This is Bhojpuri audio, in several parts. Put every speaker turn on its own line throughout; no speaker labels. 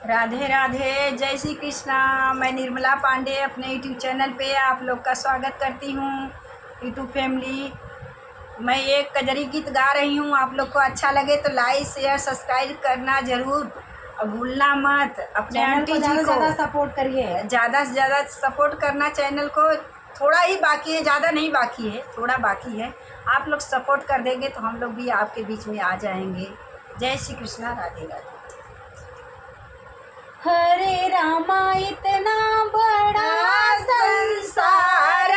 राधे राधे, जय श्री कृष्णा। मैं निर्मला पांडे अपने यूट्यूब चैनल पे आप लोग का स्वागत करती हूँ। यूट्यूब फैमिली, मैं एक कजरी गीत गा रही हूँ। आप लोग को अच्छा लगे तो लाइक शेयर सब्सक्राइब करना ज़रूर और भूलना मत। अपने आंटी जी को
ज़्यादा सपोर्ट करिए,
ज़्यादा से ज़्यादा सपोर्ट करना। चैनल को थोड़ा ही बाकी है, ज़्यादा नहीं बाकी है, थोड़ा बाकी है। आप लोग सपोर्ट कर देंगे तो हम लोग भी आपके बीच में आ जाएंगे। जय श्री कृष्णा, राधे राधे।
हरे रामा इतना बड़ा
संसार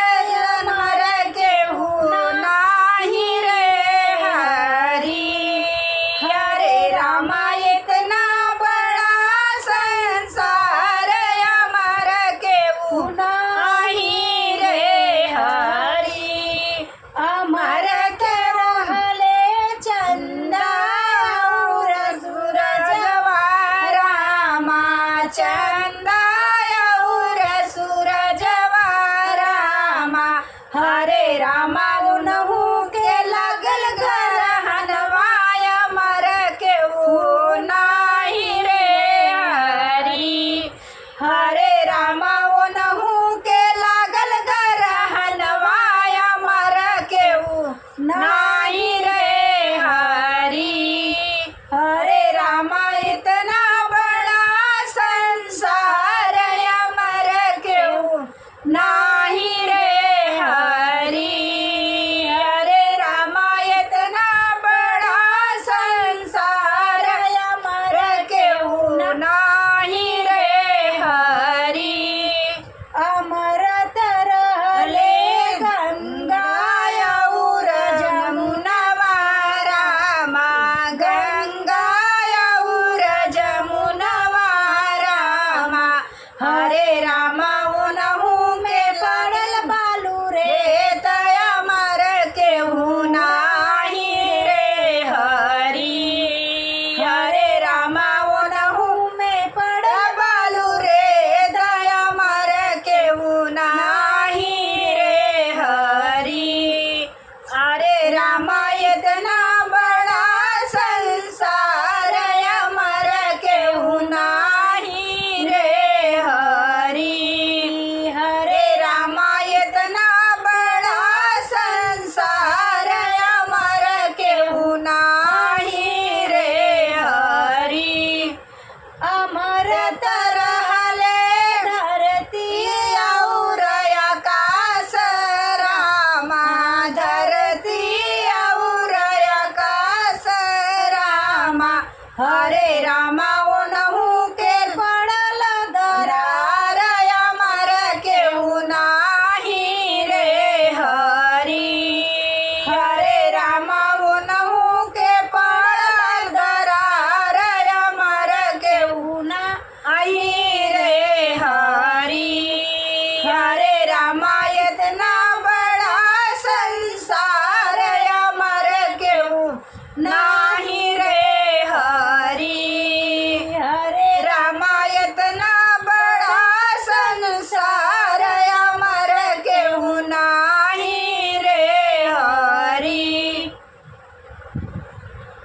अमर केहू नाही रे हरि। हरे रामा इतना बड़ा संसार अमर केहू नाही रे हरि।
अमर के रहले चंदा
और सूरजवा रामा चंद्र